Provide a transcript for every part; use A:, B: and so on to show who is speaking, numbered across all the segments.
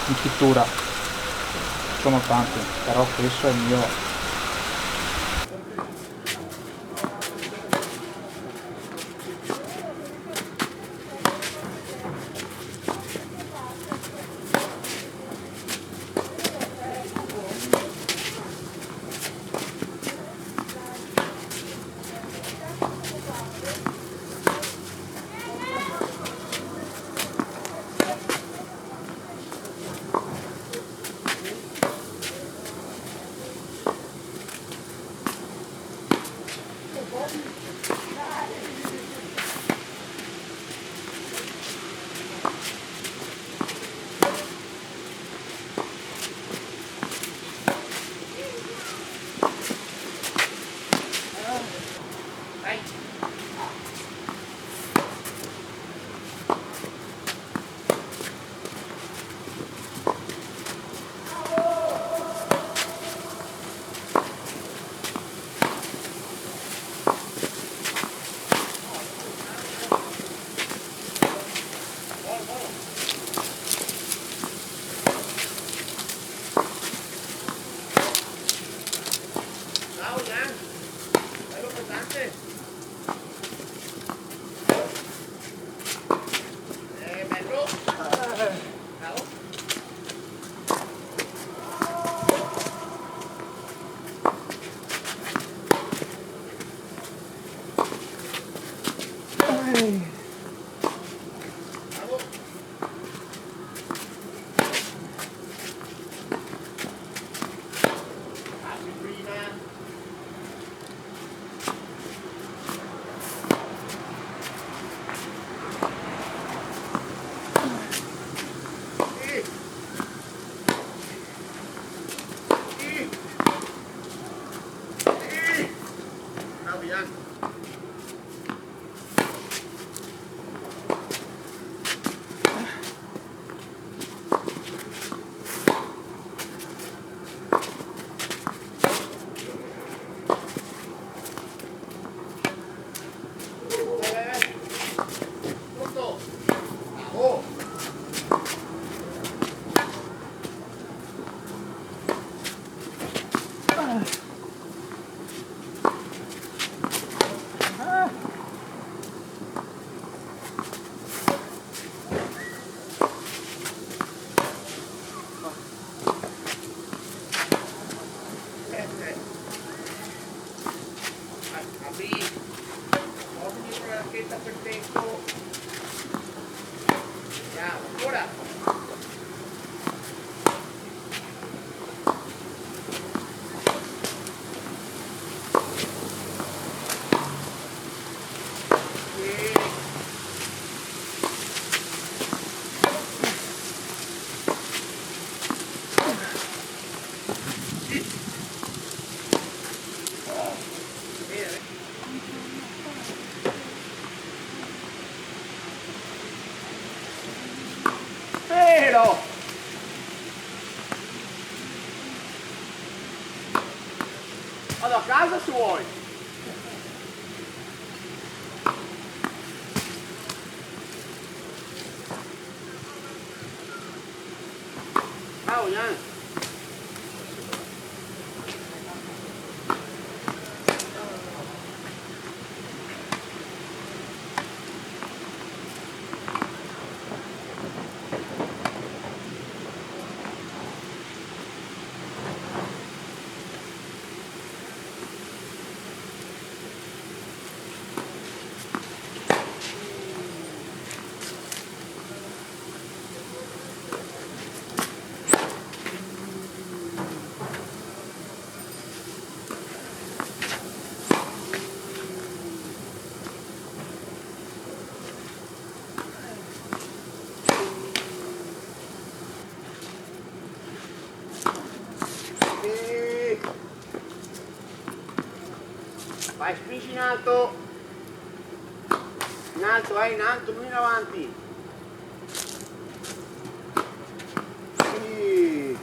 A: in pittura, sono tanti, però questo è il mio.
B: Vado a casa se vuoi. Ciao Jan. Vai, spingi in alto, in alto, non in avanti. Sì.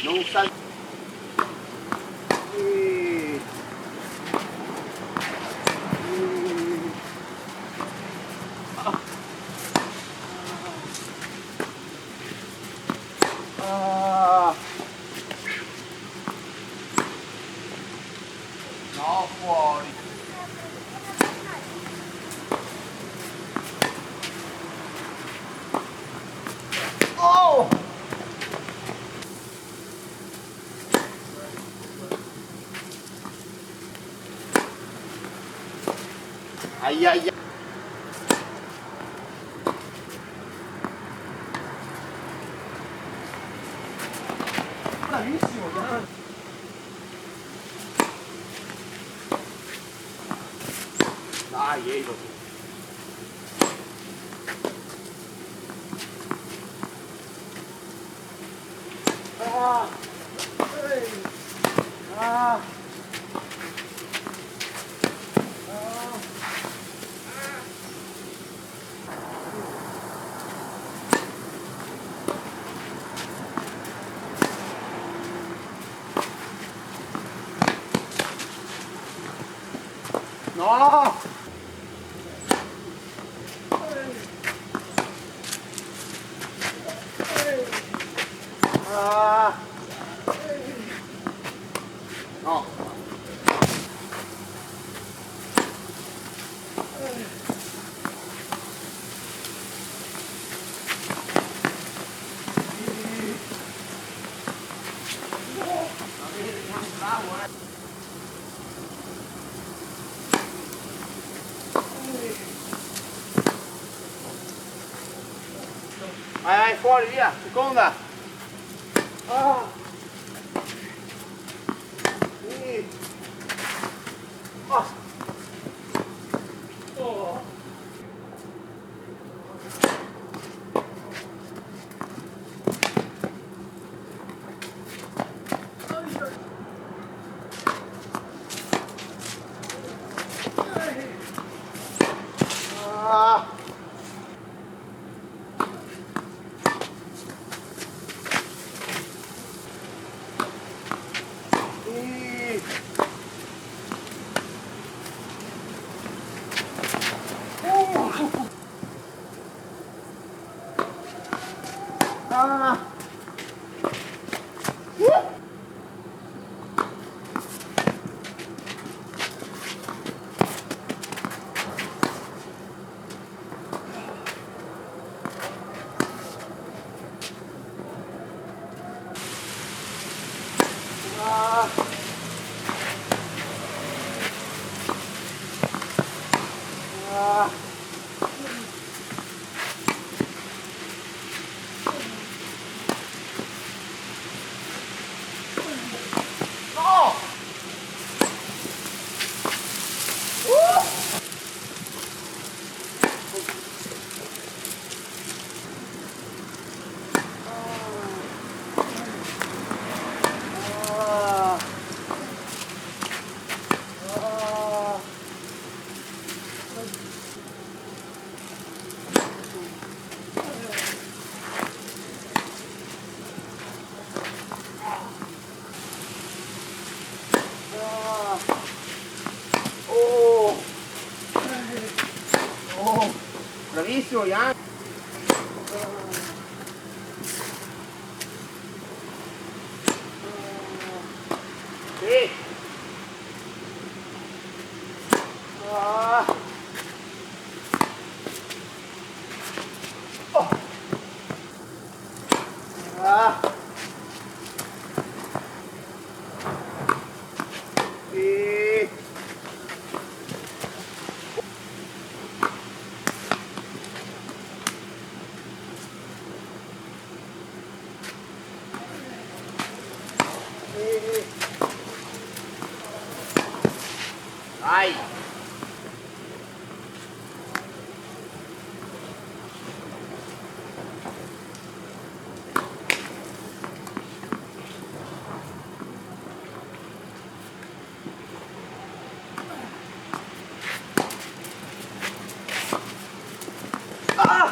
B: Non sal... No, fuori. Oh! Ai ai ai. Bravissimo, dai. Dai, Edo. Ah! Ah! No! Ah! No! Vai, fuori, via, seconda. Ah. Oh. Oh. Ah. Ah. Ah. No! Bravissimo, Jan. Sì. Ah. Oh. Ah. Sì. Vai! Ah!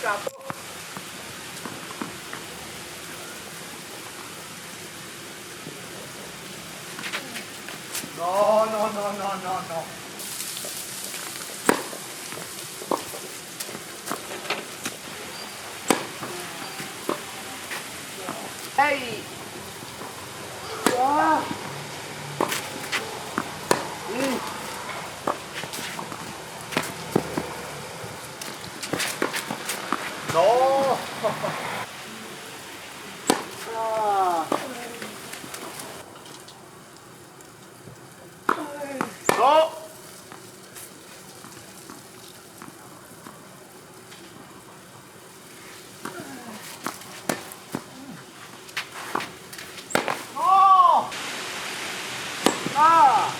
B: No, no, no, no, no, no. Hey! Ah! No! Ah! No! Ah!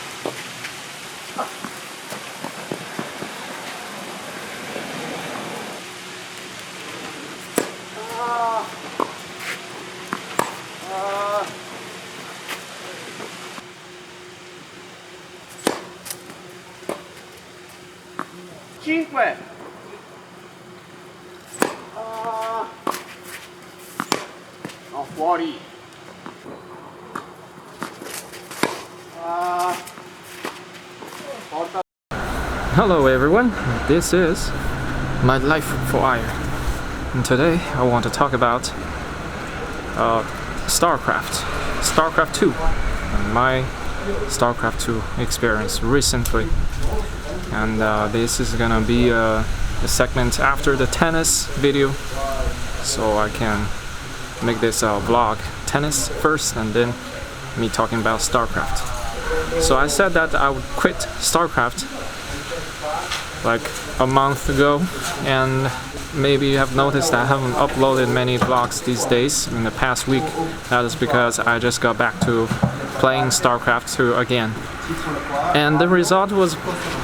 B: Cinque. No, fuori. Porta.
C: Hello everyone, this is my life for Ire, and today I want to talk about Starcraft 2, and my Starcraft 2 experience recently. And this is gonna be a segment after the tennis video, so I can make this vlog tennis first and then me talking about Starcraft. So I said that I would quit Starcraft like a month ago, and maybe you have noticed I haven't uploaded many vlogs these days in the past week. That is because I just got back to playing Starcraft 2 again, and the result was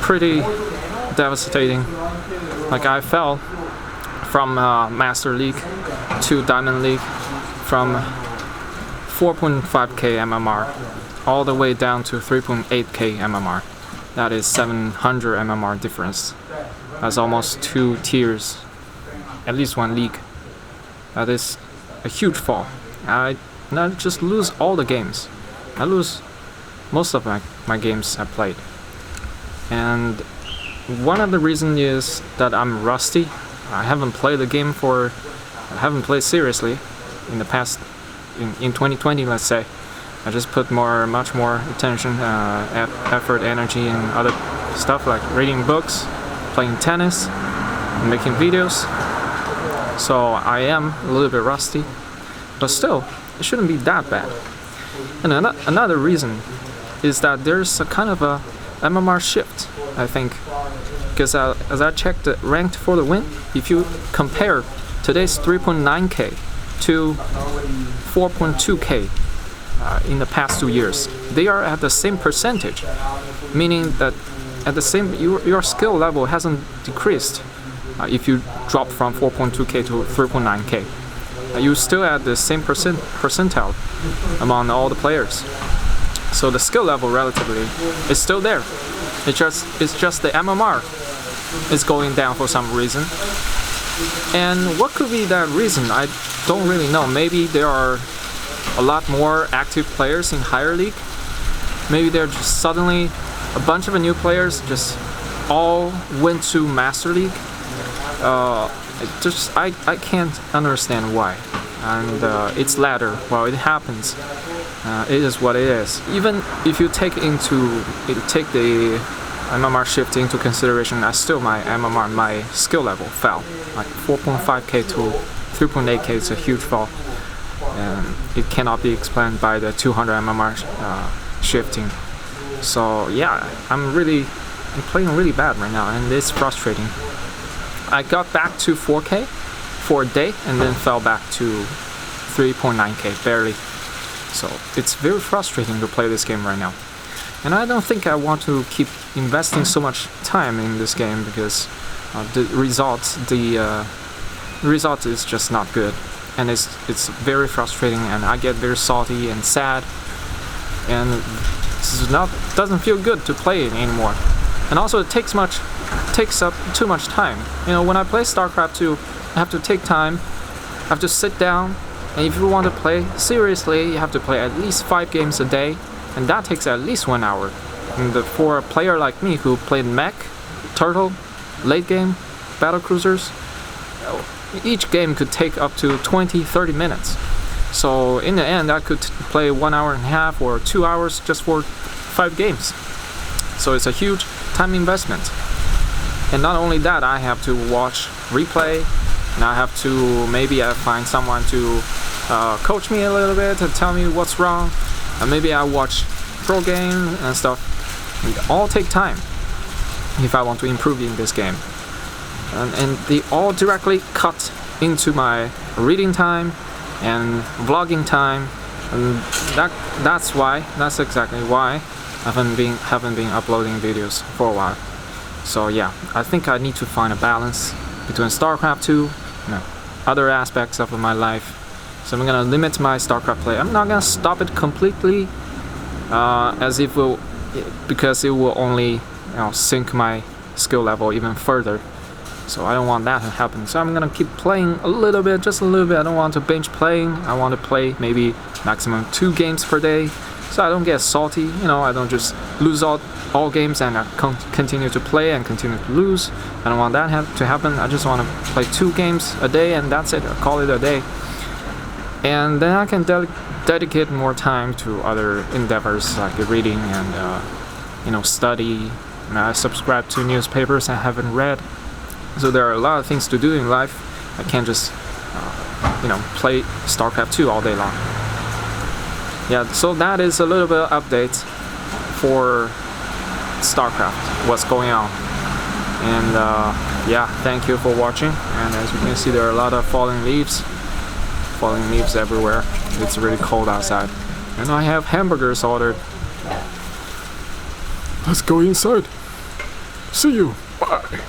C: pretty devastating. Like, I fell from Master League to Diamond League from 4.5k MMR all the way down to 3.8k MMR. That is 700 MMR difference. That's almost 2 tiers, at least 1 league. That is a huge fall. I just lose all the games. I lose most of my games I played. And one of the reasons is that I'm rusty. I haven't played seriously in the past, in 2020, let's say. I just put much more attention, effort, energy in other stuff like reading books, playing tennis, and making videos. So I am a little bit rusty, but still, it shouldn't be that bad. And another reason is that there's a kind of a MMR shift, I think, because as I checked the ranked for the win, if you compare today's 3.9k to 4.2k in the past 2 years, they are at the same percentage, meaning that at the same your skill level hasn't decreased. If you drop from 4.2k to 3.9k, you still at the same percentile among all the players. So the skill level relatively is still there. It's just the MMR is going down for some reason. And what could be that reason? I don't really know. Maybe there are a lot more active players in higher league. Maybe they're just suddenly a bunch of new players just all went to Master League. I can't understand why. And it's latter. Well, it happens. It is what it is. Even if you take the MMR shift into consideration, still my MMR, my skill level fell. Like 4.5k to 3.8k is a huge fall, and it cannot be explained by the 200 MMR shifting. So yeah, I'm playing really bad right now, and it's frustrating. I got back to 4k for a day and then fell back to 3.9k barely. So it's very frustrating to play this game right now. And I don't think I want to keep investing so much time in this game because the result is just not good, and it's very frustrating, and I get very salty and sad, and doesn't feel good to play it anymore. And also it takes up too much time. You know, when I play Starcraft 2, have to take time, have to sit down, and if you want to play seriously, you have to play at least 5 games a day, and that takes at least 1 hour. And for a player like me who played mech, turtle, late game, battle cruisers, each game could take up to 20-30 minutes. So in the end, I could play 1.5 hours or 2 hours just for 5 games. So it's a huge time investment. And not only that, I have to watch replay, and I have to maybe find someone to coach me a little bit and tell me what's wrong. And maybe I watch pro game and stuff. It all take time if I want to improve in this game. And they all directly cut into my reading time and vlogging time, and that's exactly why I haven't been uploading videos for a while. So yeah, I think I need to find a balance between Starcraft 2 and other aspects of my life. So I'm gonna limit my Starcraft play. I'm not gonna stop it completely, because it will only sink my skill level even further. So I don't want that to happen. So I'm gonna keep playing a little bit, just a little bit. I don't want to binge playing. I want to play maybe maximum 2 games per day, so I don't get salty. I don't just lose all games and I continue to play and continue to lose. I don't want that to happen. I just want to play 2 games a day and that's it. I call it a day. And then I can dedicate more time to other endeavors like reading and study. And I subscribe to newspapers I haven't read. So there are a lot of things to do in life. I can't just, play StarCraft 2 all day long. Yeah, so that is a little bit of update for StarCraft, what's going on. And yeah, thank you for watching. And as you can see, there are a lot of falling leaves everywhere. It's really cold outside. And I have hamburgers ordered. Let's go inside. See you. Bye.